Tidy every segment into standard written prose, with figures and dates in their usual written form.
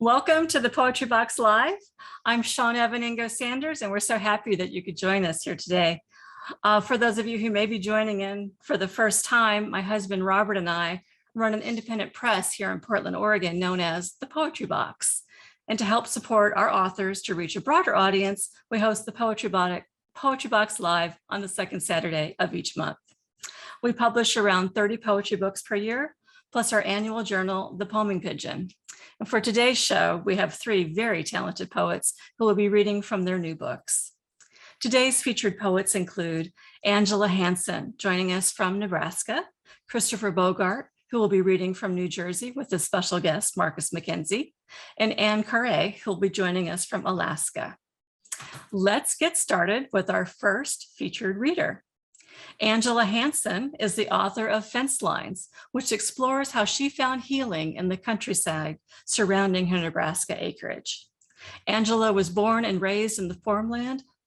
Welcome to the Poetry Box Live. I'm Shawn Aveningo-Sanders, and we're so happy that you could join us here today. For those of you who may be joining in for the first time, my husband Robert and I run an independent press here in Portland, Oregon, known as the Poetry Box. And to help support our authors to reach a broader audience, we host the Poetry Box Live on the second Saturday of each month. We publish around 30 poetry books per year, plus our annual journal, The Poeming Pigeon. And for today's show, we have three very talented poets who will be reading from their new books. Today's featured poets include Angela Hansen, joining us from Nebraska, Christopher Bogart, who will be reading from New Jersey with a special guest, Marcus McKenzie, and Anne Coray, who will be joining us from Alaska. Let's get started with our first featured reader. Angela Hansen is the author of Fencelines, which explores how she found healing in the countryside surrounding her Nebraska acreage. Angela was born and raised in the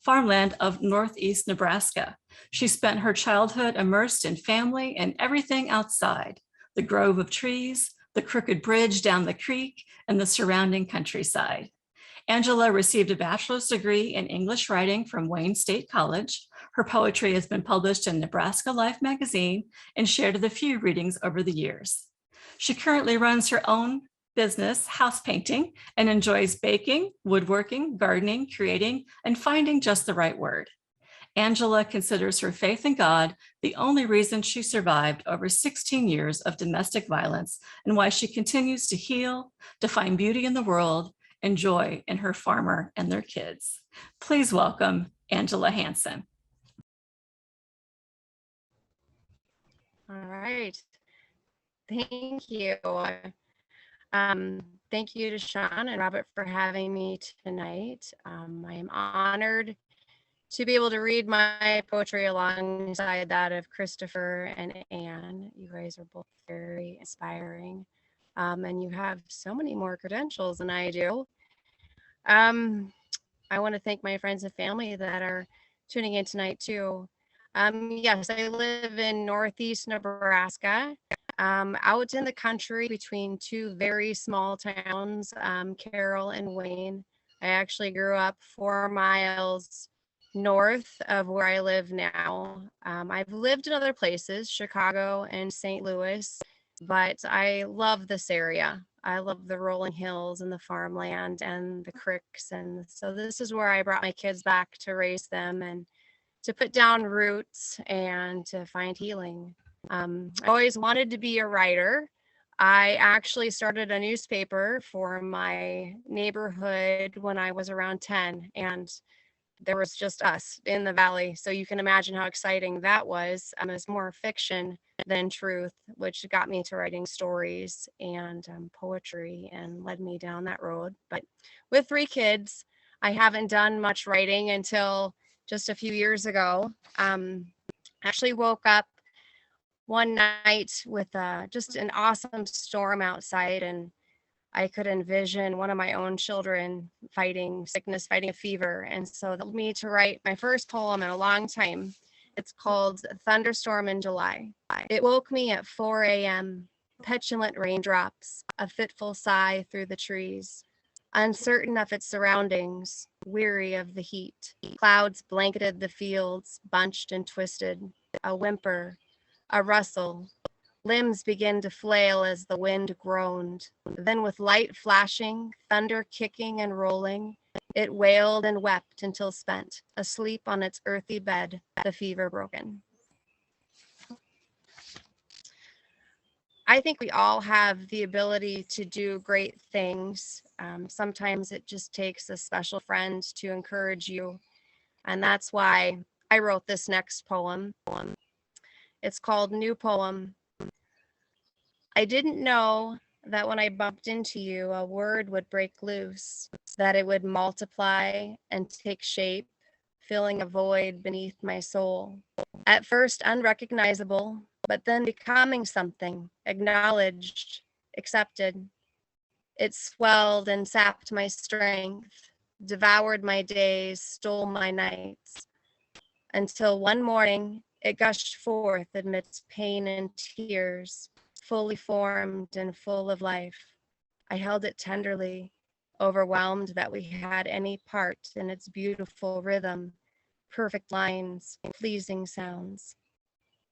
farmland of Northeast Nebraska. She spent her childhood immersed in family and everything outside, the grove of trees, the crooked bridge down the creek, and the surrounding countryside. Angela received a bachelor's degree in English writing from Wayne State College. Her poetry has been published in Nebraska Life magazine and shared with a few readings over the years. She currently runs her own business, house painting, and enjoys baking, woodworking, gardening, creating, and finding just the right word. Angela considers her faith in God the only reason she survived over 16 years of domestic violence and why she continues to heal, to find beauty in the world, and joy in her farmer and their kids. Please welcome Angela Hansen. All right. Thank you. Thank you to Shawn and Robert for having me tonight. I am honored to be able to read my poetry alongside that of Christopher and Anne. You guys are both very inspiring. And you have so many more credentials than I do. I want to thank my friends and family that are tuning in tonight too. Yes, I live in Northeast Nebraska, out in the country between two very small towns, Carroll and Wayne. I actually grew up 4 miles north of where I live now. I've lived in other places, Chicago and St. Louis, but I love this area. I love the rolling hills and the farmland and the creeks. And so this is where I brought my kids back to raise them and to put down roots and to find healing. I always wanted to be a writer. I actually started a newspaper for my neighborhood when I was around 10, and there was just us in the valley. So you can imagine how exciting that was. It was more fiction than truth, which got me to writing stories and poetry and led me down that road. But with 3 kids, I haven't done much writing until just a few years ago. Actually woke up one night with just an awesome storm outside, and I could envision one of my own children fighting sickness, fighting a fever. And so that led me to write my first poem in a long time. It's called Thunderstorm in July. It woke me at 4 a.m., petulant raindrops, a fitful sigh through the trees. Uncertain of its surroundings, weary of the heat, clouds blanketed the fields, bunched and twisted, a whimper, a rustle. Limbs began to flail as the wind groaned. Then with light flashing, thunder kicking and rolling, it wailed and wept until spent, asleep on its earthy bed, the fever broken. I think we all have the ability to do great things. Sometimes it just takes a special friend to encourage you. And that's why I wrote this next poem. It's called New Poem. I didn't know that when I bumped into you, a word would break loose, that it would multiply and take shape, filling a void beneath my soul. At first unrecognizable, but then becoming something, acknowledged, accepted. It swelled and sapped my strength, devoured my days, stole my nights, until one morning it gushed forth amidst pain and tears, fully formed and full of life. I held it tenderly, overwhelmed that we had any part in its beautiful rhythm, perfect lines, pleasing sounds.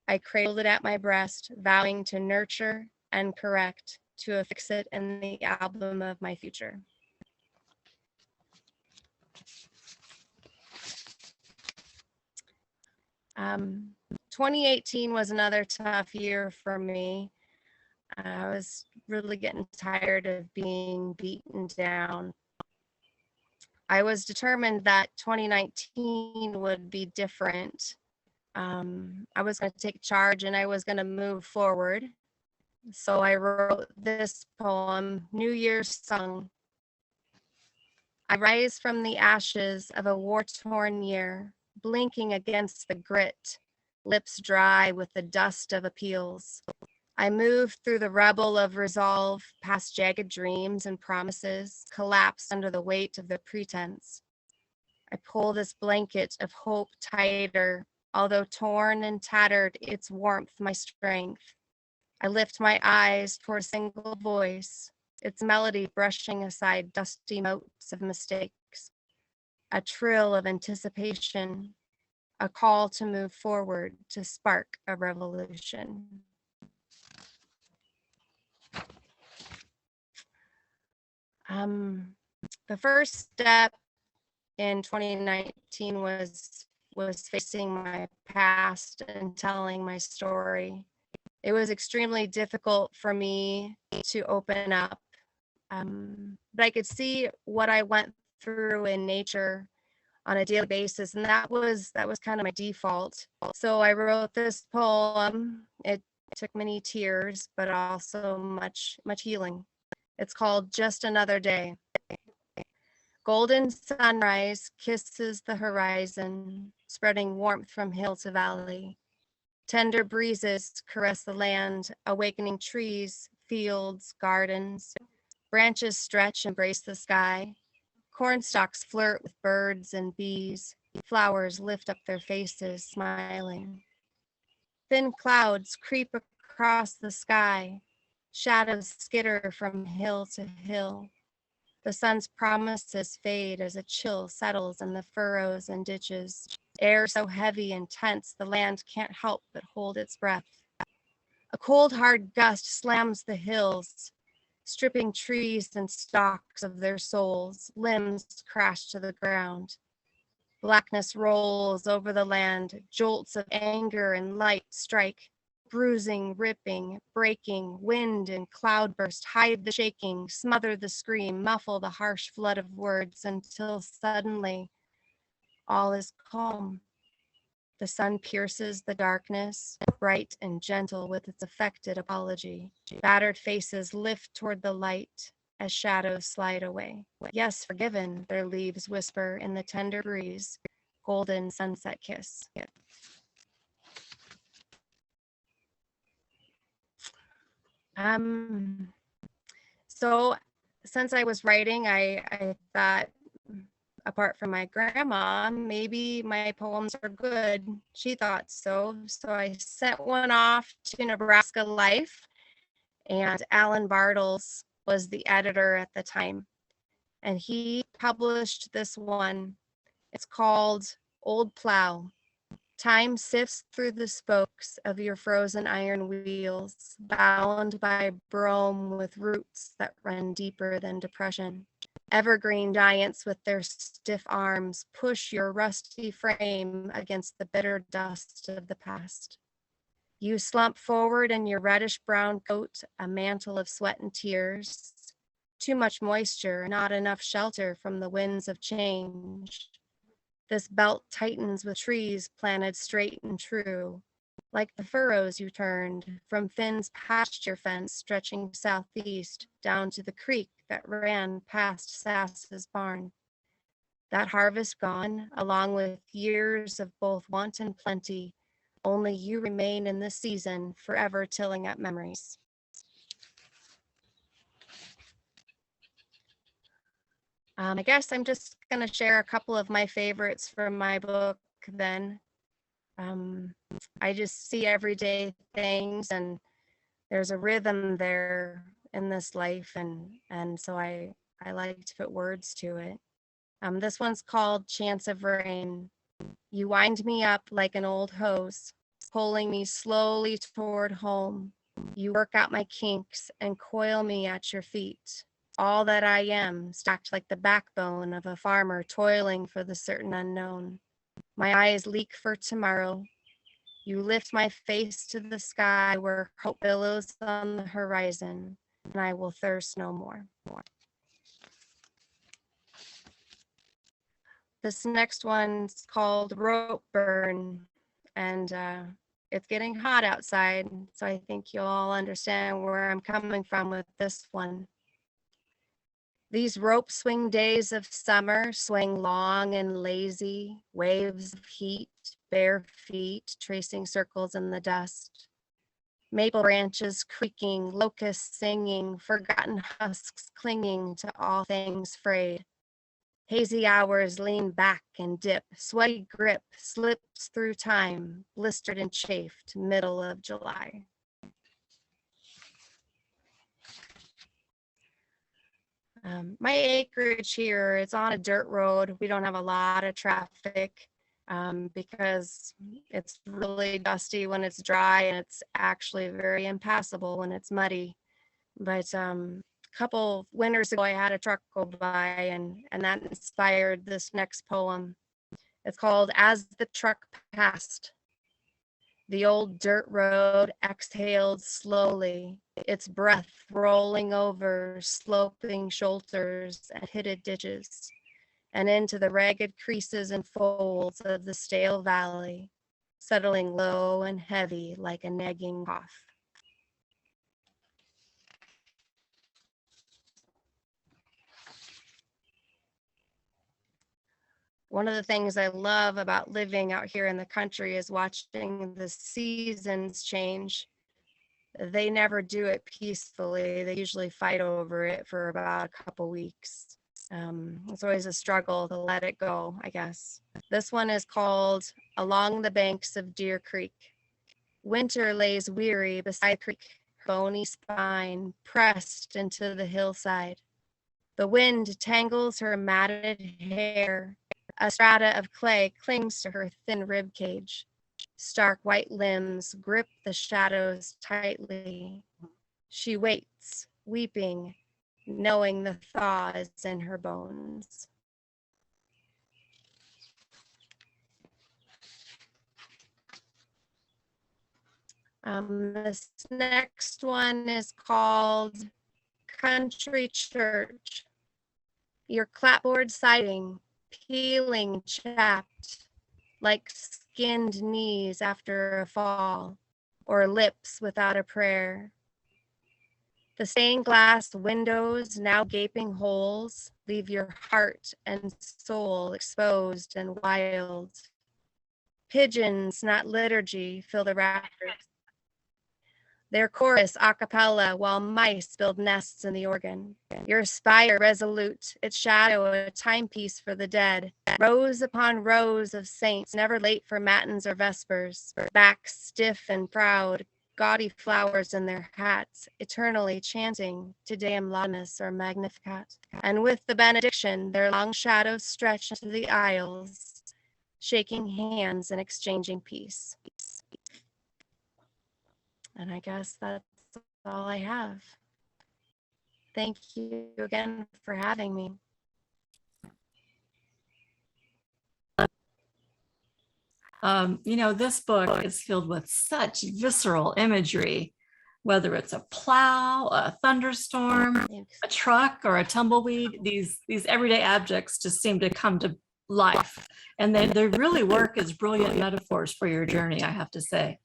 I cradled it at my breast, vowing to nurture and correct, to affix it in the album of my future. Um, 2018 was another tough year for me. I was really getting tired of being beaten down. I was determined that 2019 would be different. I was going to take charge and I was going to move forward. So I wrote this poem, New Year's Song. I rise from the ashes of a war-torn year, blinking against the grit, lips dry with the dust of appeals. I move through the rubble of resolve, past jagged dreams and promises, collapsed under the weight of the pretense. I pull this blanket of hope tighter, although torn and tattered, its warmth my strength. I lift my eyes toward a single voice, its melody brushing aside dusty motes of mistakes, a trill of anticipation, a call to move forward, to spark a revolution. The first step in 2019 was facing my past and telling my story. It was extremely difficult for me to open up, but I could see what I went through in nature on a daily basis, and that was kind of my default. So I wrote this poem. It took many tears, but also much healing. It's called Just Another Day. Golden sunrise kisses the horizon, spreading warmth from hill to valley. Tender breezes caress the land, awakening trees, fields, gardens. Branches stretch, embrace the sky. Cornstalks flirt with birds and bees. Flowers lift up their faces, smiling. Thin clouds creep across the sky. Shadows skitter from hill to hill. The sun's promises fade as a chill settles in the furrows and ditches. Air so heavy and tense, the land can't help but hold its breath. A cold, hard gust slams the hills, stripping trees and stalks of their souls. Limbs crash to the ground. Blackness rolls over the land. Jolts of anger and light strike. Bruising, ripping, breaking, wind and cloudburst hide the shaking, smother the scream, muffle the harsh flood of words until suddenly all is calm. The sun pierces the darkness, bright and gentle with its affected apology. Battered faces lift toward the light as shadows slide away. Yes, forgiven, their leaves whisper in the tender breeze, golden sunset kiss. So since I was writing, I thought, apart from my grandma, maybe my poems are good. She thought so. So I sent one off to Nebraska Life, and Alan Bartles was the editor at the time. And he published this one. It's called Old Plow. Time sifts through the spokes of your frozen iron wheels, bound by brome with roots that run deeper than depression. Evergreen giants with their stiff arms push your rusty frame against the bitter dust of the past. You slump forward in your reddish-brown coat, a mantle of sweat and tears. Too much moisture, not enough shelter from the winds of change. This belt tightens with trees planted straight and true, like the furrows you turned from Finn's pasture fence stretching southeast down to the creek that ran past Sass's barn. That harvest gone, along with years of both want and plenty, only you remain in this season, forever tilling up memories. I guess I'm just going to share a couple of my favorites from my book then. I just see everyday things, and there's a rhythm there in this life, and so I I like to put words to it. This one's called Chance of Rain. You wind me up like an old hose, pulling me slowly toward home. You work out my kinks and coil me at your feet. All that I am, stacked like the backbone of a farmer toiling for the certain unknown. My eyes leak for tomorrow. You lift my face to the sky where hope billows on the horizon, and I will thirst no more. This next one's called Rope Burn, and it's getting hot outside, so I think you'll all understand where I'm coming from with this one. These rope swing days of summer swing long and lazy, waves of heat, bare feet tracing circles in the dust. Maple branches creaking, locusts singing, forgotten husks clinging to all things frayed. Hazy hours lean back and dip, sweaty grip slips through time, blistered and chafed, middle of July. My acreage here, it's on a dirt road. We don't have a lot of traffic because it's really dusty when it's dry, and it's actually very impassable when it's muddy. But couple winters ago, I had a truck go by, and that inspired this next poem. It's called As the Truck Passed. The old dirt road exhaled slowly, its breath rolling over sloping shoulders and pitted ditches, and into the ragged creases and folds of the stale valley, settling low and heavy like a nagging cough. One of the things I love about living out here in the country is watching the seasons change. They never do it peacefully. They usually fight over it for about a couple weeks. It's always a struggle to let it go, I guess. This one is called Along the Banks of Deer Creek. Winter lays weary beside the creek, bony spine pressed into the hillside. The wind tangles her matted hair. A strata of clay clings to her thin rib cage. Stark white limbs grip the shadows tightly. She waits, weeping, knowing the thaw is in her bones. This next one is called Country Church. Your clapboard siding, peeling, chapped, like skinned knees after a fall, or lips without a prayer. The stained glass windows, now gaping holes, leave your heart and soul exposed and wild. Pigeons, not liturgy, fill the rafters. Their chorus a cappella while mice build nests in the organ. Your spire resolute, its shadow a timepiece for the dead. Rows upon rows of saints, never late for matins or vespers. Backs stiff and proud, gaudy flowers in their hats, eternally chanting Te Deum Laudamus or Magnificat. And with the benediction, their long shadows stretch into the aisles, shaking hands and exchanging peace. And I guess that's all I have. Thank you again for having me. This book is filled with such visceral imagery, whether it's a plow, a thunderstorm, a truck, or a tumbleweed. These everyday objects just seem to come to life, and they really work as brilliant metaphors for your journey, I have to say.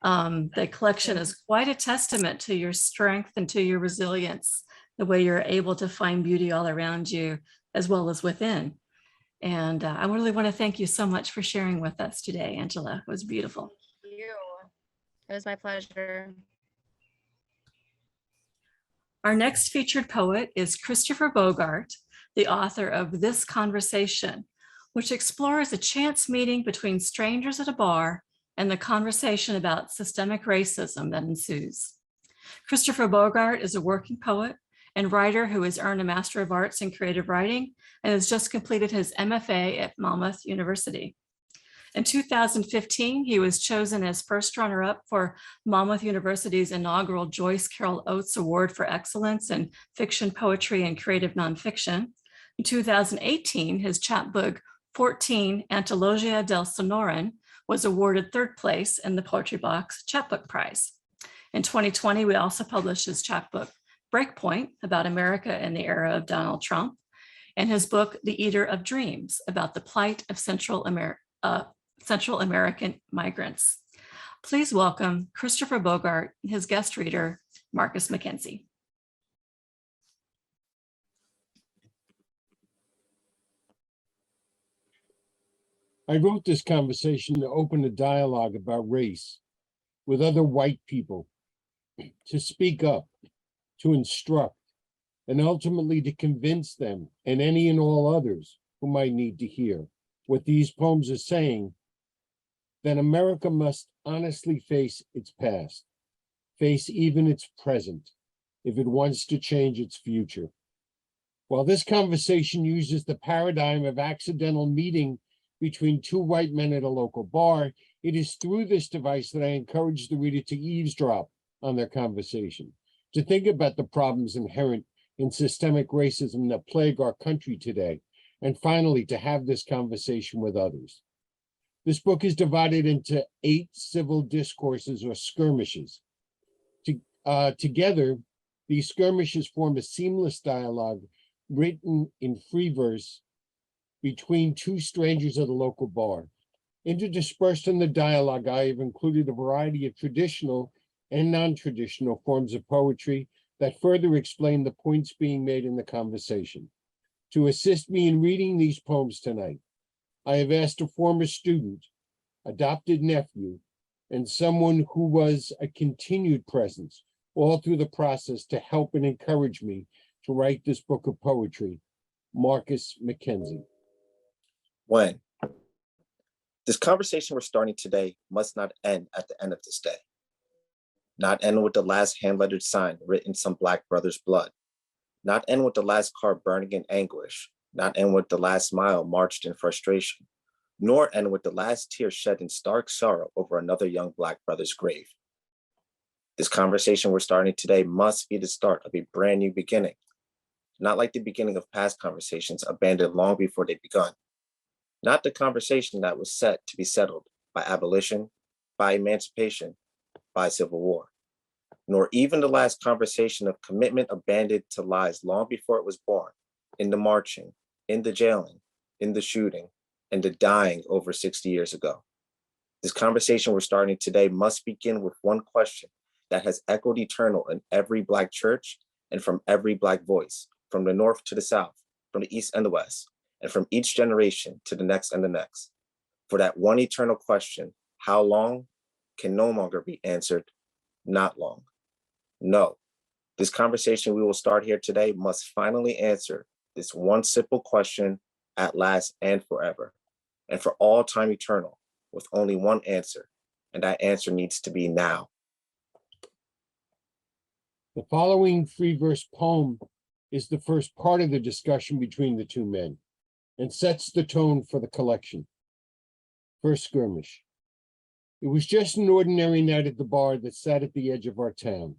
The collection is quite a testament to your strength and to your resilience, the way you're able to find beauty all around you as well as within. And I really want to thank you so much for sharing with us today, Angela. It was beautiful. Thank you. It was my pleasure. Our next featured poet is Christopher Bogart, the author of This Conversation, which explores a chance meeting between strangers at a bar and the conversation about systemic racism that ensues. Christopher Bogart is a working poet and writer who has earned a Master of Arts in Creative Writing and has just completed his MFA at Monmouth University. In 2015, he was chosen as first runner-up for Monmouth University's inaugural Joyce Carol Oates Award for Excellence in Fiction, Poetry, and Creative Nonfiction. In 2018, his chapbook 14, Antologia del Sonoran, was awarded third place in the Poetry Box Chapbook Prize. In 2020, we also published his chapbook Breakpoint, about America in the era of Donald Trump, and his book The Eater of Dreams, about the plight of Central American migrants. Please welcome Christopher Bogart and his guest reader, Marcus McKenzie. I wrote this conversation to open a dialogue about race with other white people, to speak up, to instruct, and ultimately to convince them and any and all others who might need to hear what these poems are saying, that America must honestly face its past, face even its present, if it wants to change its future. While this conversation uses the paradigm of accidental meeting between two white men at a local bar, it is through this device that I encourage the reader to eavesdrop on their conversation, to think about the problems inherent in systemic racism that plague our country today, and finally to have this conversation with others. This book is divided into 8 civil discourses or skirmishes. Together, these skirmishes form a seamless dialogue written in free verse between 2 strangers at a local bar. Interspersed in the dialogue, I have included a variety of traditional and non-traditional forms of poetry that further explain the points being made in the conversation. To assist me in reading these poems tonight, I have asked a former student, adopted nephew, and someone who was a continued presence all through the process to help and encourage me to write this book of poetry, Marcus McKenzie. When this conversation we're starting today must not end at the end of this day. Not end with the last hand-lettered sign written some Black brother's blood. Not end with the last car burning in anguish. Not end with the last smile marched in frustration. Nor end with the last tear shed in stark sorrow over another young Black brother's grave. This conversation we're starting today must be the start of a brand new beginning. Not like the beginning of past conversations abandoned long before they begun. Not the conversation that was set to be settled by abolition, by emancipation, by civil war, nor even the last conversation of commitment abandoned to lies long before it was born, in the marching, in the jailing, in the shooting, and the dying over 60 years ago. This conversation we're starting today must begin with one question that has echoed eternal in every Black church and from every Black voice, from the North to the South, from the East and the West, and from each generation to the next and the next. For that one eternal question, how long, can no longer be answered, not long. No, this conversation we will start here today must finally answer this one simple question at last and forever, and for all time eternal, with only one answer, and that answer needs to be now. The following free verse poem is the first part of the discussion between the 2 men and sets the tone for the collection. First skirmish. It was just an ordinary night at the bar that sat at the edge of our town.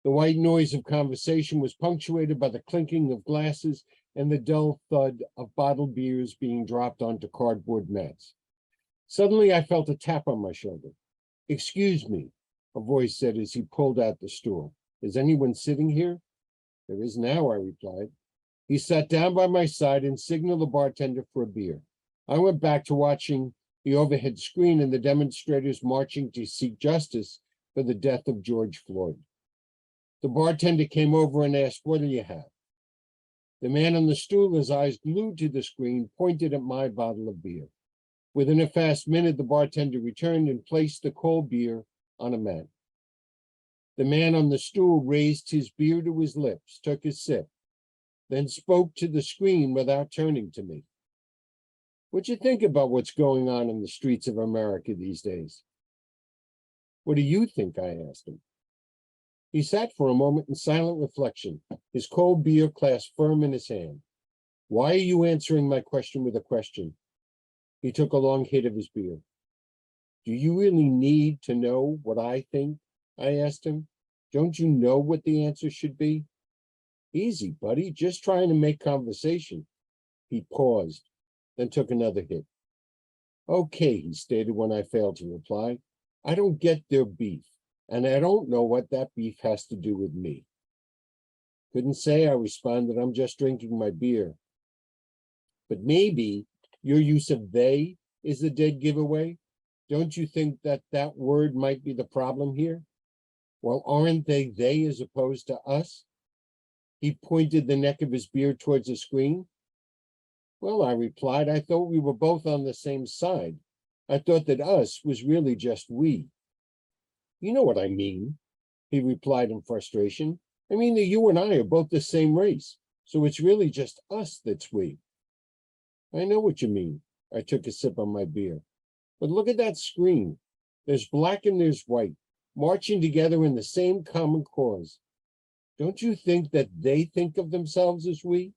The white noise of conversation was punctuated by the clinking of glasses and the dull thud of bottled beers being dropped onto cardboard mats. Suddenly, I felt a tap on my shoulder. "Excuse me," a voice said as he pulled out the stool. "Is anyone sitting here?" "There is now," I replied. He sat down by my side and signaled the bartender for a beer. I went back to watching the overhead screen and the demonstrators marching to seek justice for the death of George Floyd. The bartender came over and asked, "What do you have?" The man on the stool, his eyes glued to the screen, pointed at my bottle of beer. Within a fast minute, the bartender returned and placed the cold beer on a mat. The man on the stool raised his beer to his lips, took a sip, then spoke to the screen without turning to me. "What you think about what's going on in the streets of America these days?" "What do you think?" I asked him. He sat for a moment in silent reflection, his cold beer clasped firm in his hand. Why are you answering my question with a question? He took a long hit of his beer. Do you really need to know what I think? I asked him. Don't you know what the answer should be? Easy, buddy, just trying to make conversation. He paused, then took another hit. Okay, he stated when I failed to reply. I don't get their beef, and I don't know what that beef has to do with me. Couldn't say, I responded. I'm just drinking my beer. But maybe your use of they is the dead giveaway. Don't you think that that word might be the problem here? Well, aren't they as opposed to us? He pointed the neck of his beer towards the screen. Well, I replied, I thought we were both on the same side. I thought that us was really just we. You know what I mean, he replied in frustration. I mean that you and I are both the same race, so it's really just us that's we. I know what you mean. I took a sip on my beer. But look at that screen. There's black and there's white, marching together in the same common cause. Don't you think that they think of themselves as we?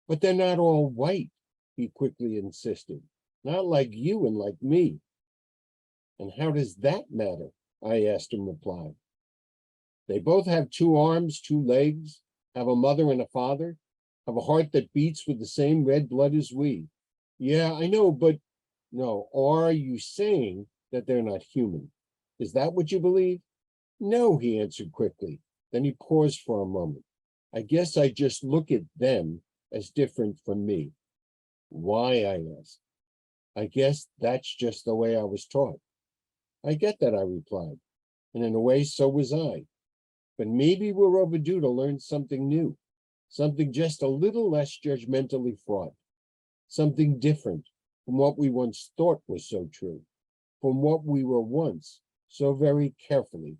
But they're not all white, he quickly insisted. Not like you and like me. And how does that matter? I asked in reply. They both have 2 arms, 2 legs, have a mother and a father, have a heart that beats with the same red blood as we. Yeah, I know, but no, are you saying that they're not human? Is that what you believe? No, he answered quickly. Then he paused for a moment. I guess I just look at them as different from me. Why, I asked. I guess that's just the way I was taught. I get that, I replied. And in a way, so was I. But maybe we're overdue to learn something new, something just a little less judgmentally fraught, something different from what we once thought was so true, from what we were once so very carefully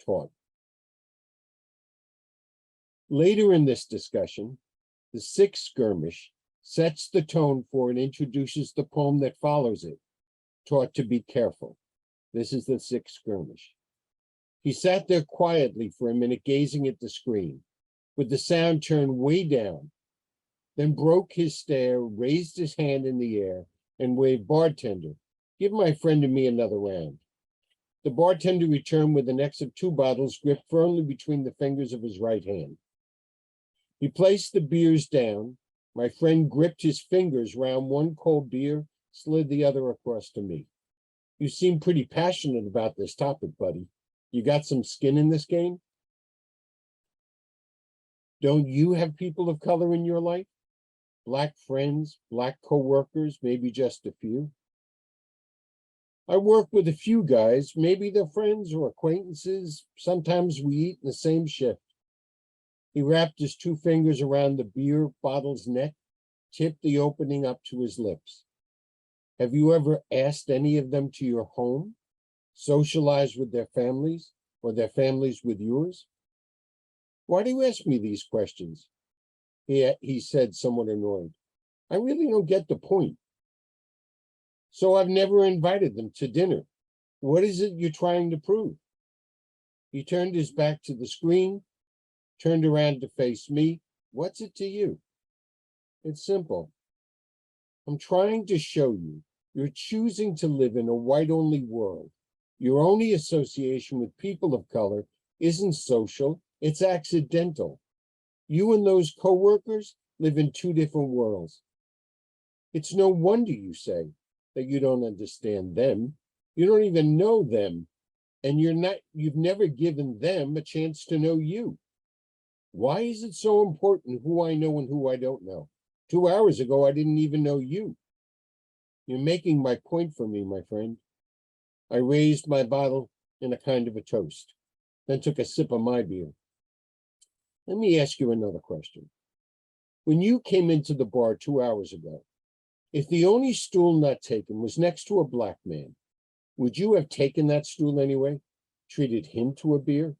taught. Later in this discussion, the Sick Skirmish sets the tone for and introduces the poem that follows it, Taught to Be Careful. This is the Sick Skirmish. He sat there quietly for a minute, gazing at the screen, with the sound turned way down, then broke his stare, raised his hand in the air, and waved, Bartender, give my friend and me another round. The bartender returned with the necks of 2 bottles gripped firmly between the fingers of his right hand. He placed the beers down. My friend gripped his fingers round one cold beer, slid the other across to me. You seem pretty passionate about this topic, buddy. You got some skin in this game? Don't you have people of color in your life? Black friends, black coworkers, maybe just a few? I work with a few guys, maybe they're friends or acquaintances. Sometimes we eat in the same shift. He wrapped his 2 fingers around the beer bottle's neck, tipped the opening up to his lips. Have you ever asked any of them to your home, socialized with their families, or their families with yours? Why do you ask me these questions? He said, somewhat annoyed. I really don't get the point. So I've never invited them to dinner. What is it you're trying to prove? He turned his back to the screen, turned around to face me. What's it to you? It's simple. I'm trying to show you you're choosing to live in a white-only world. Your only association with people of color isn't social, it's accidental. You and those coworkers live in 2 different worlds. It's no wonder, you say, that you don't understand them. You don't even know them, and you've never given them a chance to know you. Why is it so important who I know and who I don't know? 2 hours ago, I didn't even know you. You're making my point for me, my friend. I raised my bottle in a kind of a toast, then took a sip of my beer. Let me ask you another question. When you came into the bar 2 hours ago, if the only stool not taken was next to a black man, would you have taken that stool anyway? Treated him to a beer?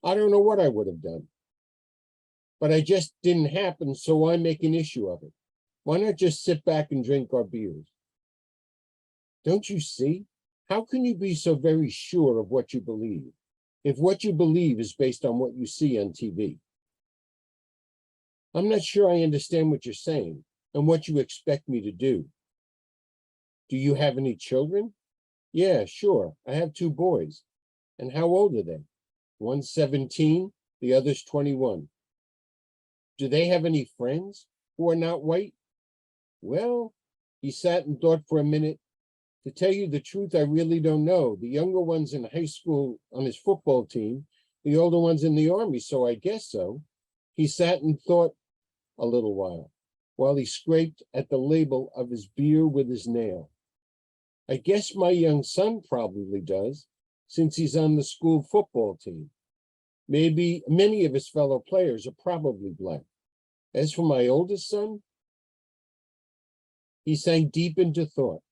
I don't know what I would have done. But I just didn't happen, so I make an issue of it. Why not just sit back and drink our beers? Don't you see? How can you be so very sure of what you believe? if what you believe is based on what you see on TV. I'm not sure I understand what you're saying and what you expect me to do. Do you have any children? Yeah, sure. I have 2 boys. And how old are they? One's 17, the other's 21. Do they have any friends who are not white? Well, he sat and thought for a minute. To tell you the truth, I really don't know. The younger one's in high school on his football team. The older one's in the army, so I guess so. He sat and thought a little while he scraped at the label of his beer with his nail. I guess my young son probably does, since he's on the school football team. Maybe many of his fellow players are probably black. As for my oldest son, he sank deep into thought,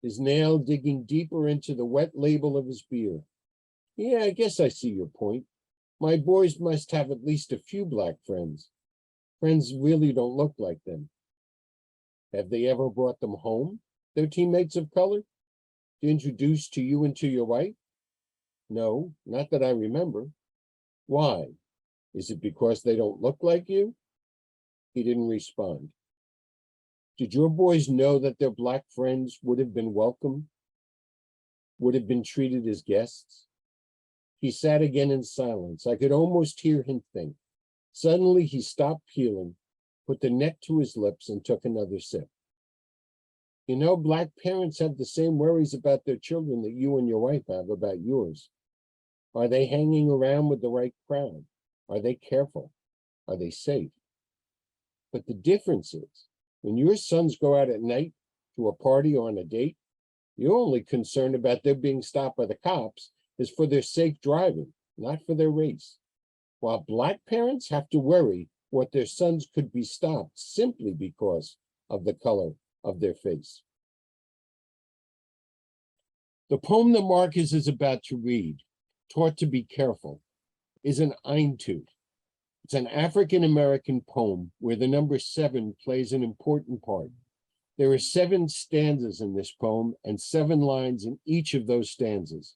his nail digging deeper into the wet label of his beer. Yeah, I guess I see your point. My boys must have at least a few black friends. Friends really don't look like them. Have they ever brought them home, their teammates of color, to introduce to you and to your wife? No, not that I remember. Why? Is it because they don't look like you? He didn't respond. Did your boys know that their black friends would have been welcome, would have been treated as guests? He sat again in silence. I could almost hear him think. Suddenly he stopped peeling, put the neck to his lips, and took another sip. You know, black parents have the same worries about their children that you and your wife have about yours. Are they hanging around with the right crowd? Are they careful? Are they safe? But the difference is, when your sons go out at night to a party or on a date, you're only concerned about their being stopped by the cops is for their safe driving, not for their race. While black parents have to worry what their sons could be stopped simply because of the color of their face. The poem that Marcus is about to read, Taught to Be Careful, is an eintut. It's an African-American poem where the number 7 plays an important part. There are 7 stanzas in this poem and 7 lines in each of those stanzas.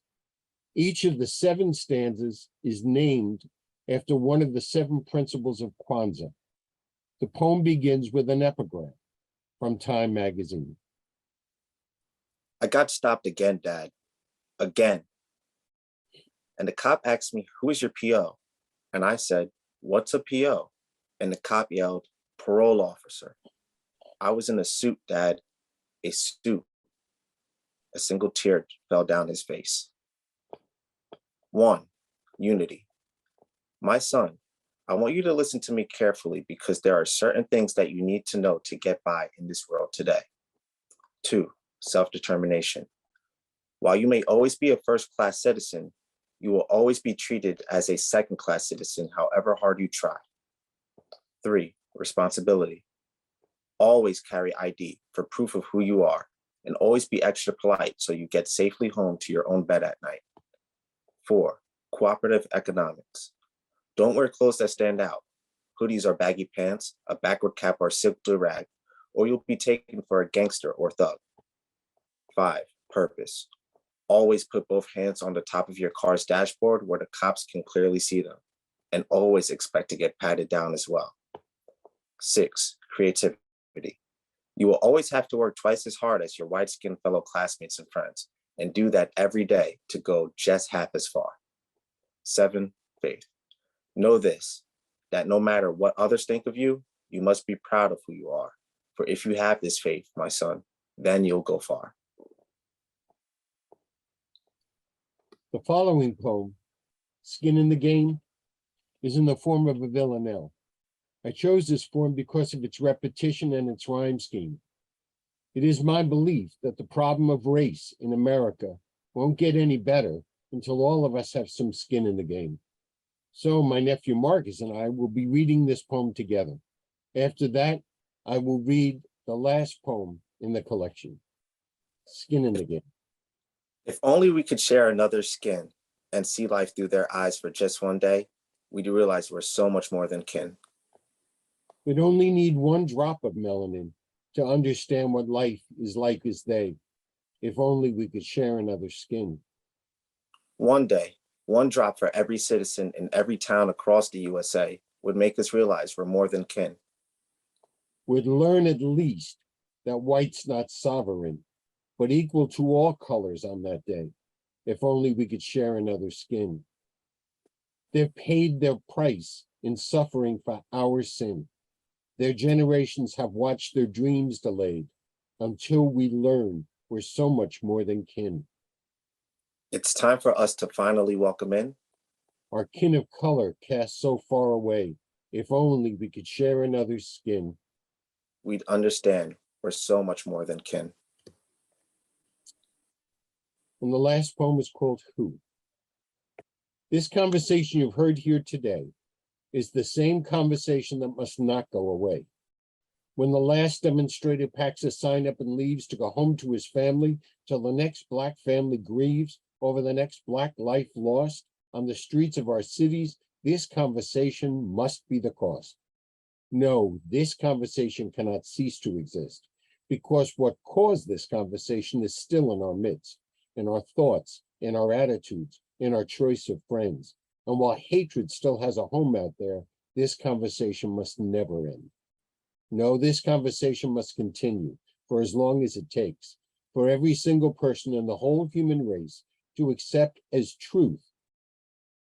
Each of the 7 stanzas is named after one of the 7 principles of Kwanzaa. The poem begins with an epigram from Time magazine. I got stopped again, Dad. Again. And the cop asked me, who is your PO? And I said, what's a PO? And the cop yelled, parole officer. I was in a suit, Dad, a suit. A single tear fell down his face. 1, unity. My son, I want you to listen to me carefully because there are certain things that you need to know to get by in this world today. 2, self-determination. While you may always be a first-class citizen, you will always be treated as a second-class citizen, however hard you try. 3, responsibility. Always carry ID for proof of who you are, and always be extra polite so you get safely home to your own bed at night. 4, cooperative economics. Don't wear clothes that stand out. Hoodies or baggy pants, a backward cap or silk do-rag, or you'll be taken for a gangster or thug. 5, purpose. Always put both hands on the top of your car's dashboard where the cops can clearly see them, and always expect to get patted down as well. 6, creativity. You will always have to work twice as hard as your white-skinned fellow classmates and friends, and do that every day to go just half as far. 7, faith. Know this, that no matter what others think of you, you must be proud of who you are. For if you have this faith, my son, then you'll go far. The following poem, Skin in the Game, is in the form of a villanelle. I chose this form because of its repetition and its rhyme scheme. It is my belief that the problem of race in America won't get any better until all of us have some skin in the game. So my nephew Marcus and I will be reading this poem together. After that, I will read the last poem in the collection, Skin in the Game. If only we could share another skin and see life through their eyes for just one day, we'd realize we're so much more than kin. We'd only need one drop of melanin to understand what life is like as they. If only we could share another skin. One day, One drop for every citizen in every town across the USA would make us realize we're more than kin. We'd learn at least that white's not sovereign, but equal to all colors on that day, if only we could share another skin. They've paid their price in suffering for our sin. Their generations have watched their dreams delayed until we learn we're so much more than kin. It's time for us to finally welcome in Our kin of color cast so far away, if only we could share another skin. we'd understand we're so much more than kin. And the last poem is called Who. This conversation you've heard here today is the same conversation that must not go away. When the last demonstrator packs a sign up and leaves to go home to his family till the next Black family grieves over the next Black life lost on the streets of our cities, this conversation must be the cost. No, this conversation cannot cease to exist, because what caused this conversation is still in our midst, in our thoughts, in our attitudes, in our choice of friends. And while hatred still has a home out there, this conversation must never end. No, this conversation must continue for as long as it takes, for every single person in the whole human race to accept as truth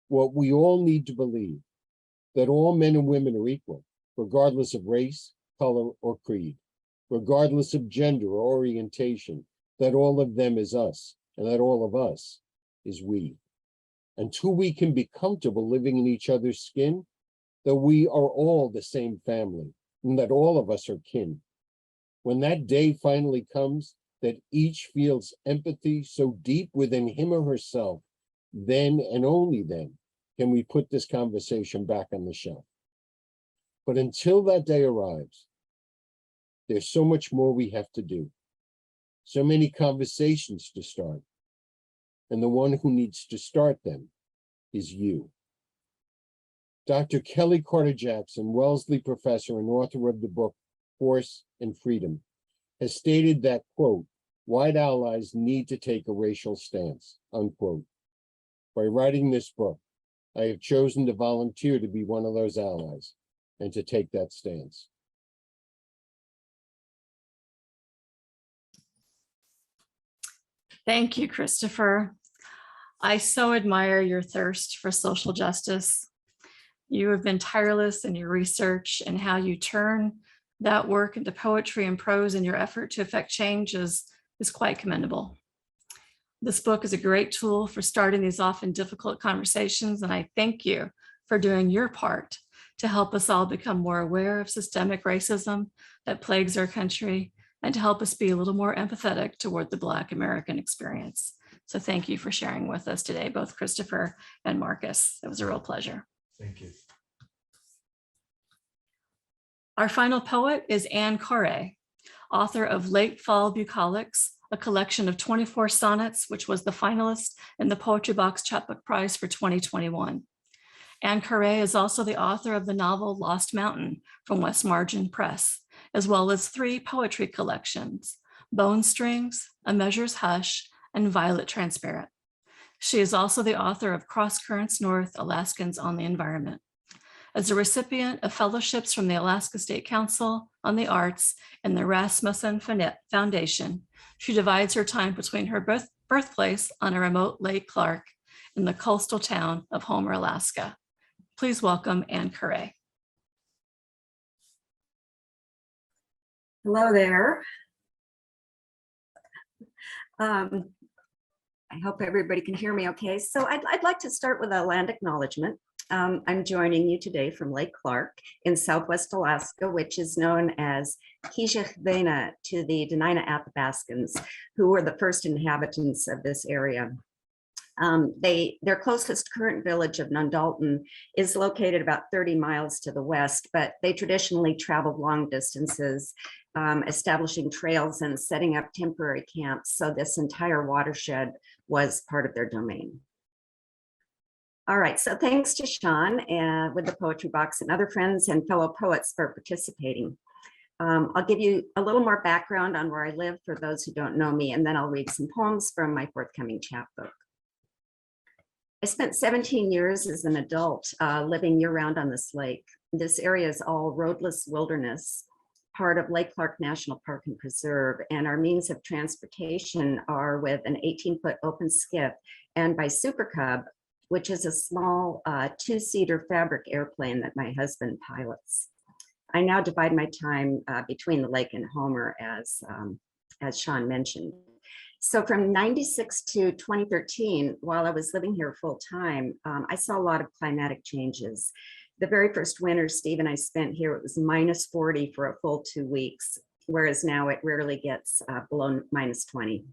what we all need to believe, that all men and women are equal, regardless of race, color, or creed, regardless of gender or orientation, that all of them is us, and that all of us is we. Until we can be comfortable living in each other's skin, that we are all the same family, and that all of us are kin. When that day finally comes, that each feels empathy so deep within him or herself, then and only then can we put this conversation back on the shelf. But until that day arrives, there's so much more we have to do, so many conversations to start, and the one who needs to start them is you. Dr. Kelly Carter Jackson, Wellesley professor and author of the book Force and Freedom, has stated that, quote, white allies need to take a racial stance, unquote. By writing this book, I have chosen to volunteer to be one of those allies and to take that stance. Thank you, Christopher. I so admire your thirst for social justice. You have been tireless in your research, and how you turn that work into poetry and prose in your effort to affect change is quite commendable. This book is a great tool for starting these often difficult conversations, and I thank you for doing your part to help us all become more aware of systemic racism that plagues our country, and to help us be a little more empathetic toward the Black American experience. So thank you for sharing with us today, both Christopher and Marcus. It was a real pleasure. Thank you. Our final poet is Anne Coray, author of Late Fall Bucolics, a collection of 24 sonnets, which was the finalist in the Poetry Box Chapbook Prize for 2021. Anne Coray is also the author of the novel Lost Mountain from West Margin Press, as well as 3 poetry collections, Bone Strings, A Measure's Hush, and Violet Transparent. She is also the author of Cross Currents North, Alaskans on the Environment. As a recipient of fellowships from the Alaska State Council on the Arts and the Rasmussen Foundation, she divides her time between her birthplace on a remote Lake Clark in the coastal town of Homer, Alaska. Please welcome Anne Coray. Hello there. I hope everybody can hear me okay. So I'd like to start with a land acknowledgement. I'm joining you today from Lake Clark in Southwest Alaska, which is known as Kijihvena to the Dena'ina Athabascans, who were the first inhabitants of this area. Their closest current village of Nundalton is located about 30 miles to the west, but they traditionally traveled long distances, establishing trails and setting up temporary camps. So this entire watershed was part of their domain. All right, so thanks to Shawn with the Poetry Box and other friends and fellow poets for participating. I'll give you a little more background on where I live for those who don't know me, and then I'll read some poems from my forthcoming chapbook. I spent 17 years as an adult living year-round on this lake. This area is all roadless wilderness, part of Lake Clark National Park and Preserve, and our means of transportation are with an 18-foot open skiff and by Super Cub, which is a small two-seater fabric airplane that my husband pilots. I now divide my time between the lake and Homer, as Shawn mentioned. So from 96 to 2013, while I was living here full time, I saw a lot of climatic changes. The very first winter Steve and I spent here, it was minus 40 for a full 2 weeks, whereas now it rarely gets below minus 20.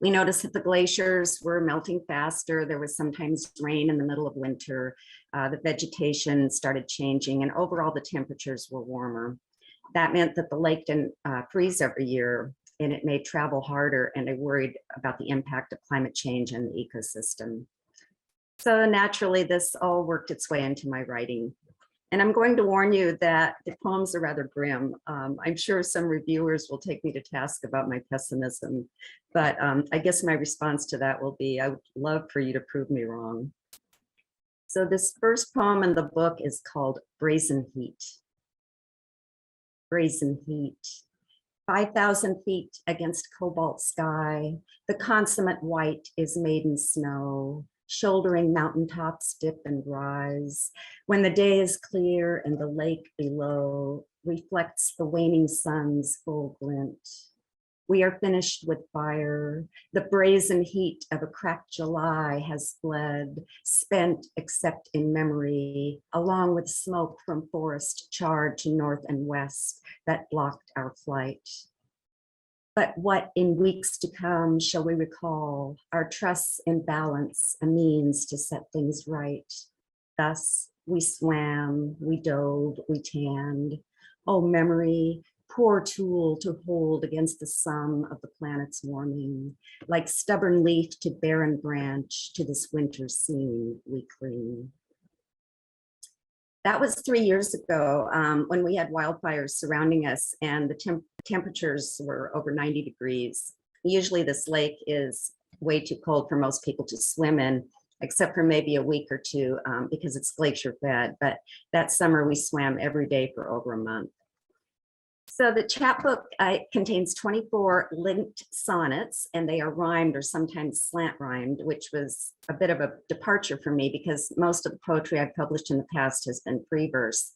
We noticed that the glaciers were melting faster. There was sometimes rain in the middle of winter. The vegetation started changing, and overall the temperatures were warmer. That meant that the lake didn't freeze every year, and it made travel harder, and I worried about the impact of climate change on the ecosystem. So naturally, this all worked its way into my writing. And I'm going to warn you that the poems are rather grim. I'm sure some reviewers will take me to task about my pessimism, but I guess my response to that will be, I would love for you to prove me wrong. So this first poem in the book is called Brazen Heat. Brazen heat. 5,000 feet against cobalt sky, the consummate white is made in snow, shouldering mountaintops dip and rise. When the day is clear and the lake below reflects the waning sun's full glint. We are finished with fire. The brazen heat of a cracked July has fled, spent except in memory, along with smoke from forest charred to north and west that blocked our flight. But what in weeks to come shall we recall? Our trusts in balance, a means to set things right. Thus we swam, we dove, we tanned. Oh, memory, poor tool to hold against the sum of the planet's warming. Like stubborn leaf to barren branch, to this winter scene we cling. That was 3 years ago when we had wildfires surrounding us and the temperatures were over 90 degrees. Usually this lake is way too cold for most people to swim in, except for maybe a week or two because it's glacier fed. But that summer we swam every day for over a month. So the chapbook contains 24 linked sonnets, and they are rhymed or sometimes slant rhymed, which was a bit of a departure for me because most of the poetry I've published in the past has been free verse.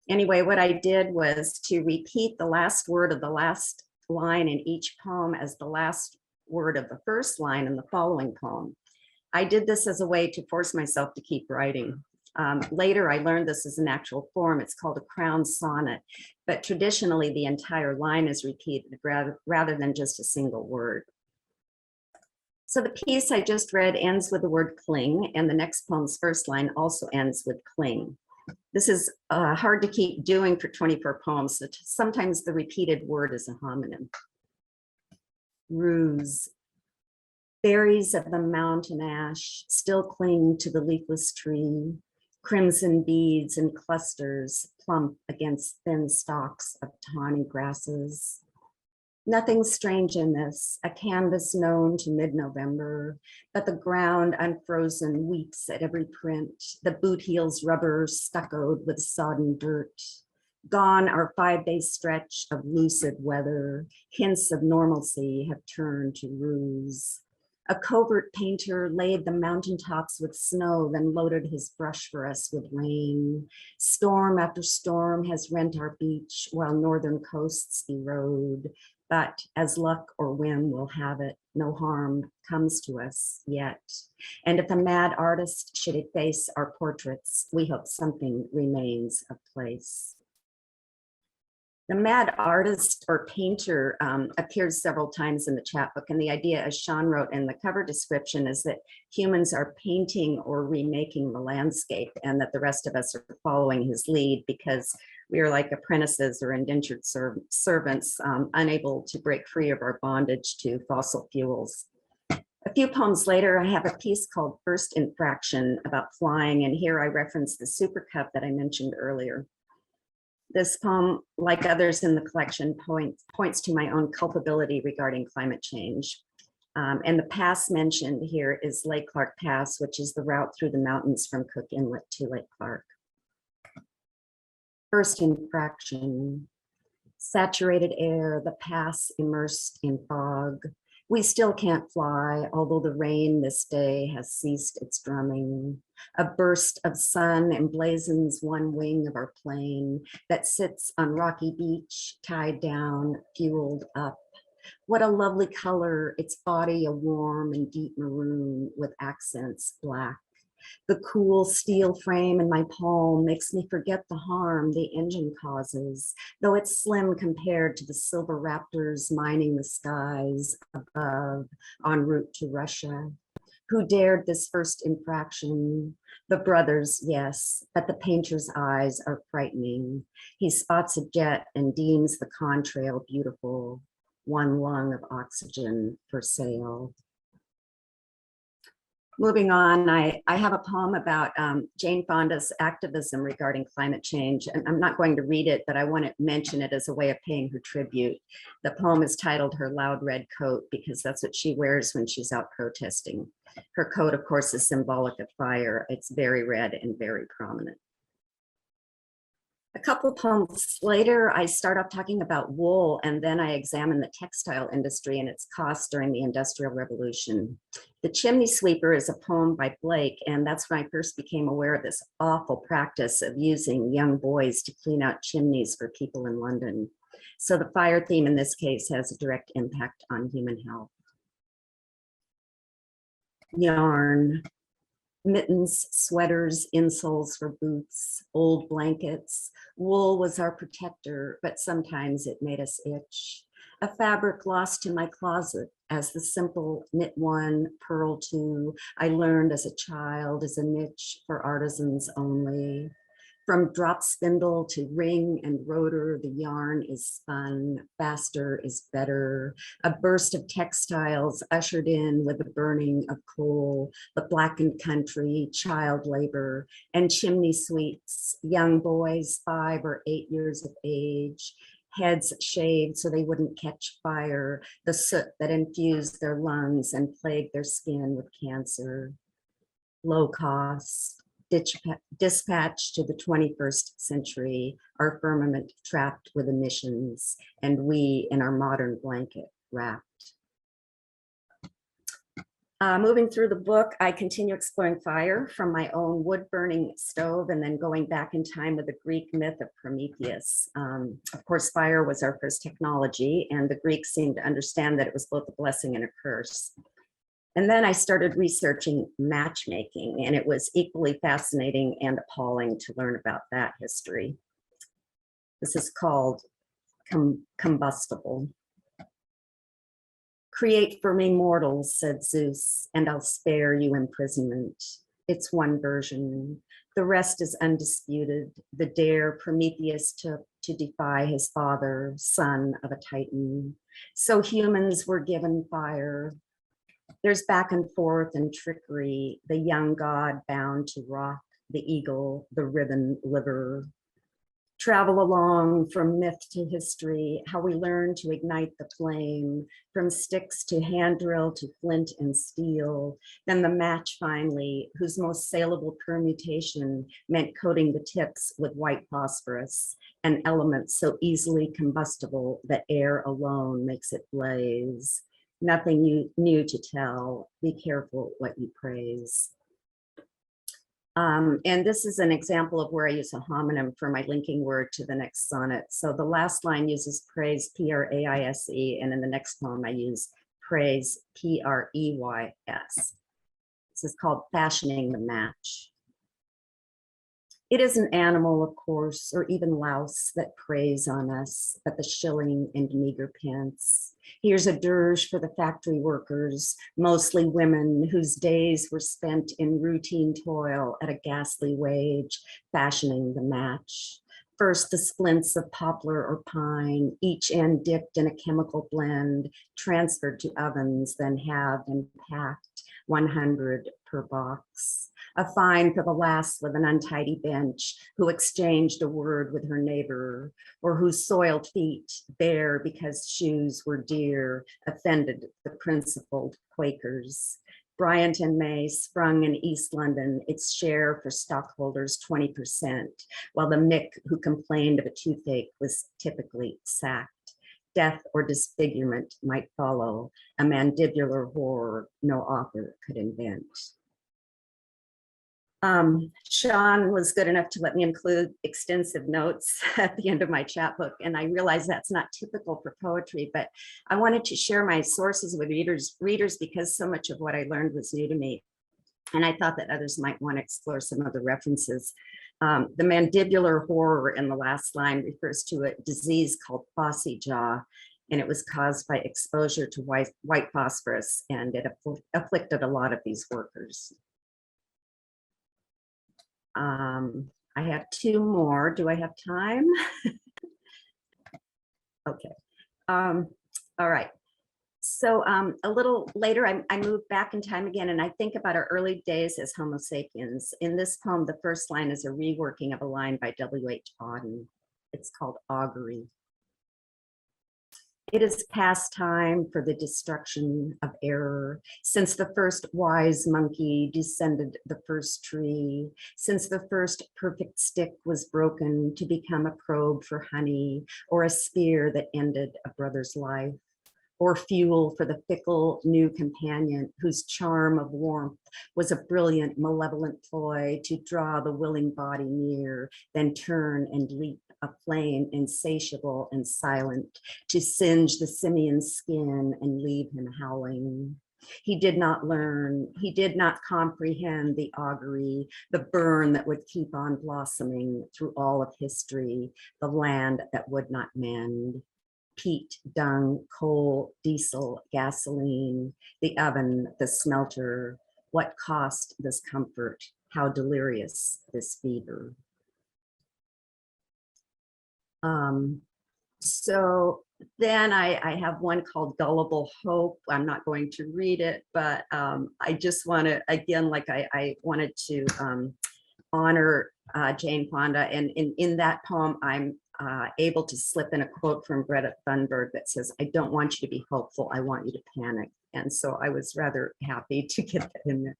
Anyway, what I did was to repeat the last word of the last line in each poem as the last word of the first line in the following poem. I did this as a way to force myself to keep writing. Later, I learned this is an actual form. It's called a crown sonnet, but traditionally the entire line is repeated rather than just a single word. So the piece I just read ends with the word cling, and the next poem's first line also ends with cling. This is hard to keep doing for 24 poems, so sometimes the repeated word is a homonym. Ruse. Berries of the mountain ash still cling to the leafless tree. Crimson beads and clusters plump against thin stalks of tawny grasses. Nothing strange in this, a canvas known to mid-November, but the ground unfrozen weeps at every print, the boot heels rubber stuccoed with sodden dirt. Gone our 5-day stretch of lucid weather, hints of normalcy have turned to ruse. A covert painter laid the mountaintops with snow, then loaded his brush for us with rain. Storm after storm has rent our beach while northern coasts erode. But as luck or whim will have it, no harm comes to us yet. And if a mad artist should efface our portraits, we hope something remains of place. The mad artist or painter appears several times in the chapbook, and the idea, as Shawn wrote in the cover description, is that humans are painting or remaking the landscape, and that the rest of us are following his lead because we are like apprentices or indentured servants, unable to break free of our bondage to fossil fuels. A few poems later, I have a piece called First Infraction about flying, and here I reference the Super Cup that I mentioned earlier. This poem, like others in the collection, points to my own culpability regarding climate change. And the pass mentioned here is Lake Clark Pass, which is the route through the mountains from Cook Inlet to Lake Clark. First infraction, saturated air, the pass immersed in fog. We still can't fly, although the rain this day has ceased its drumming. A burst of sun emblazons one wing of our plane that sits on rocky beach, tied down, fueled up. What a lovely color, its body a warm and deep maroon with accents black. The cool steel frame in my palm makes me forget the harm the engine causes, though it's slim compared to the silver raptors mining the skies above en route to Russia. Who dared this first infraction? The brothers, yes, but the painter's eyes are frightening. He spots a jet and deems the contrail beautiful. One lung of oxygen for sale. Moving on, I have a poem about Jane Fonda's activism regarding climate change, and I'm not going to read it, but I want to mention it as a way of paying her tribute. The poem is titled Her Loud Red Coat because that's what she wears when she's out protesting. Her coat, of course, is symbolic of fire. It's very red and very prominent. A couple poems later, I start off talking about wool, and then I examine the textile industry and its costs during the Industrial Revolution. The Chimney Sweeper is a poem by Blake, and that's when I first became aware of this awful practice of using young boys to clean out chimneys for people in London. So the fire theme in this case has a direct impact on human health. Yarn. Mittens, sweaters, insoles for boots, old blankets. Wool was our protector, but sometimes it made us itch. A fabric lost in my closet as the simple knit one, purl two, I learned as a child is a niche for artisans only. From drop spindle to ring and rotor, the yarn is spun, faster is better. A burst of textiles ushered in with the burning of coal, the blackened country, child labor, and chimney sweeps, young boys 5 or 8 years of age, heads shaved so they wouldn't catch fire, the soot that infused their lungs and plagued their skin with cancer. Low cost. Dispatch to the 21st century, our firmament trapped with emissions, and we in our modern blanket wrapped. Moving through the book, I continue exploring fire from my own wood-burning stove and then going back in time with the Greek myth of Prometheus. Of course, fire was our first technology, and the Greeks seemed to understand that it was both a blessing and a curse. And then I started researching matchmaking, and it was equally fascinating and appalling to learn about that history. This is called combustible. Create for me mortals, said Zeus, and I'll spare you imprisonment. It's one version. The rest is undisputed. The dare Prometheus took to defy his father, son of a Titan. So humans were given fire. There's back and forth and trickery, the young god bound to rock, the eagle, the ribbon liver. Travel along from myth to history, how we learn to ignite the flame, from sticks to hand drill to flint and steel, then the match finally, whose most saleable permutation meant coating the tips with white phosphorus, an element so easily combustible that air alone makes it blaze. Nothing new to tell. Be careful what you praise. And this is an example of where I use a homonym for my linking word to the next sonnet. So the last line uses praise, P-R-A-I-S-E, and in the next poem I use praise, P-R-E-Y-S. This is called Fashioning the Match. It is an animal, of course, or even louse that preys on us, but the shilling and meager pence. Here's a dirge for the factory workers, mostly women whose days were spent in routine toil at a ghastly wage, fashioning the match. First, the splints of poplar or pine, each end dipped in a chemical blend, transferred to ovens, then halved and packed, 100 per box. A fine for the lass with an untidy bench who exchanged a word with her neighbor, or whose soiled feet, bare because shoes were dear, offended the principled Quakers. Bryant and May sprung in East London, its share for stockholders 20%, while the Mick who complained of a toothache was typically sacked. Death or disfigurement might follow, a mandibular horror no author could invent. Shawn was good enough to let me include extensive notes at the end of my chapbook, and I realize that's not typical for poetry, but I wanted to share my sources with readers because so much of what I learned was new to me, and I thought that others might want to explore some other references. The mandibular horror in the last line refers to a disease called phossy jaw, and it was caused by exposure to white phosphorus, and it afflicted a lot of these workers. I have two more. Do I have time? Okay. All right. So a little later, I moved back in time again, and I think about our early days as Homo sapiens. In this poem, the first line is a reworking of a line by W.H. Auden. It's called Augury. It is past time for the destruction of error, since the first wise monkey descended the first tree, since the first perfect stick was broken to become a probe for honey, or a spear that ended a brother's life, or fuel for the fickle new companion whose charm of warmth was a brilliant, malevolent ploy to draw the willing body near, then turn and leap a flame insatiable and silent to singe the simian's skin and leave him howling. He did not learn, he did not comprehend the augury, the burn that would keep on blossoming through all of history, the land that would not mend. Peat, dung, coal, diesel, gasoline, the oven, the smelter, what cost this comfort, how delirious this fever. So then I have one called Gullible Hope. I'm not going to read it, but I just want to, again, like I wanted to honor Jane Fonda. And in that poem, I'm able to slip in a quote from Greta Thunberg that says, "I don't want you to be hopeful, I want you to panic." And so I was rather happy to get that in there.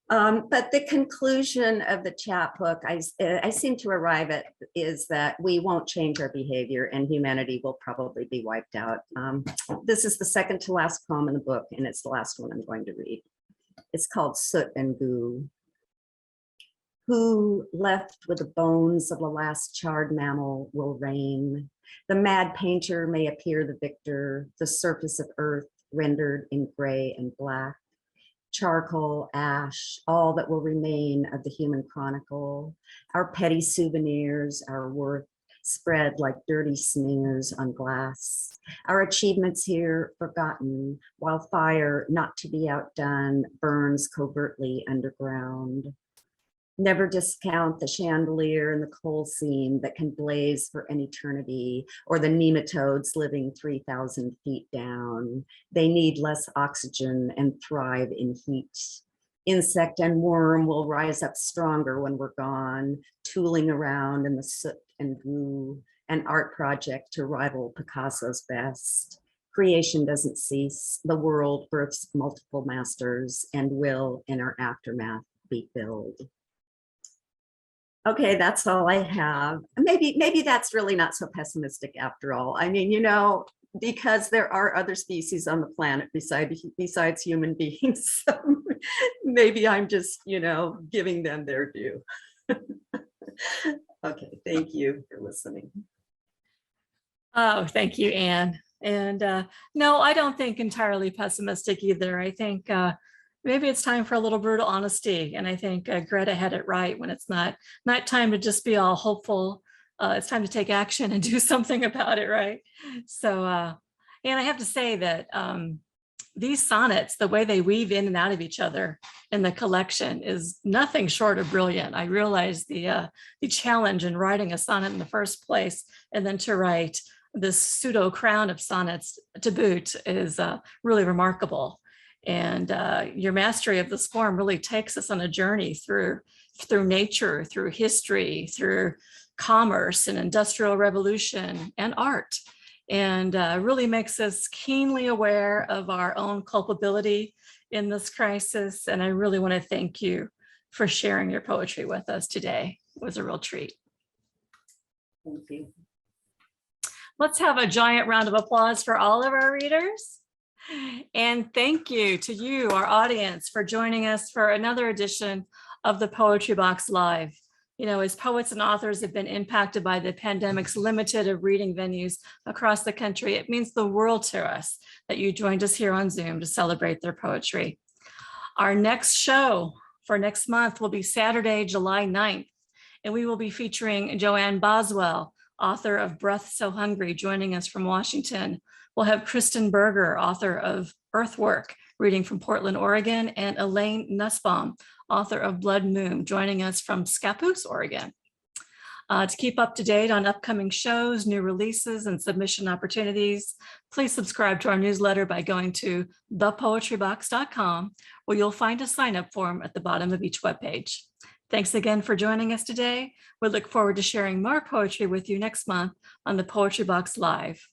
But the conclusion of the chapbook I seem to arrive at is that we won't change our behavior and humanity will probably be wiped out. This is the second to last poem in the book, and it's the last one I'm going to read. It's called Soot and Goo. Who, left with the bones of the last charred mammal, will reign? The mad painter may appear the victor, the surface of earth rendered in gray and black. Charcoal, ash, all that will remain of the human chronicle, our petty souvenirs, our worth spread like dirty smears on glass. Our achievements here forgotten, while fire, not to be outdone, burns covertly underground. Never discount the chandelier and the coal seam that can blaze for an eternity, or the nematodes living 3,000 feet down. They need less oxygen and thrive in heat. Insect and worm will rise up stronger when we're gone, tooling around in the soot and goo, an art project to rival Picasso's best. Creation doesn't cease. The world births multiple masters and will, in our aftermath, be filled. Okay, that's all I have. Maybe that's really not so pessimistic after all. I mean, you know, because there are other species on the planet besides human beings. So maybe I'm just, you know, giving them their due. Okay, thank you for listening. Oh, thank you, Anne. And no, I don't think entirely pessimistic either. I think maybe it's time for a little brutal honesty. And I think Greta had it right when it's not time to just be all hopeful. It's time to take action and do something about it, right? So, and I have to say that these sonnets, the way they weave in and out of each other in the collection is nothing short of brilliant. I realize the challenge in writing a sonnet in the first place, and then to write this pseudo crown of sonnets to boot is really remarkable. And your mastery of this form really takes us on a journey through nature, through history, through commerce and industrial revolution and art, and really makes us keenly aware of our own culpability in this crisis. And I really want to thank you for sharing your poetry with us today. It was a real treat. Thank you. Let's have a giant round of applause for all of our readers. And thank you to you, our audience, for joining us for another edition of the Poetry Box Live. You know, as poets and authors have been impacted by the pandemic's limited of reading venues across the country, it means the world to us that you joined us here on Zoom to celebrate their poetry. Our next show for next month will be Saturday, July 9th, and we will be featuring Joanne Boswell, author of Breath So Hungry, joining us from Washington. We'll have Kristen Berger, author of Earthwork, reading from Portland, Oregon, and Elaine Nussbaum, author of Blood Moon, joining us from Scappoose, Oregon. To keep up to date on upcoming shows, new releases, and submission opportunities, please subscribe to our newsletter by going to thepoetrybox.com, where you'll find a sign-up form at the bottom of each webpage. Thanks again for joining us today. We look forward to sharing more poetry with you next month on the Poetry Box Live.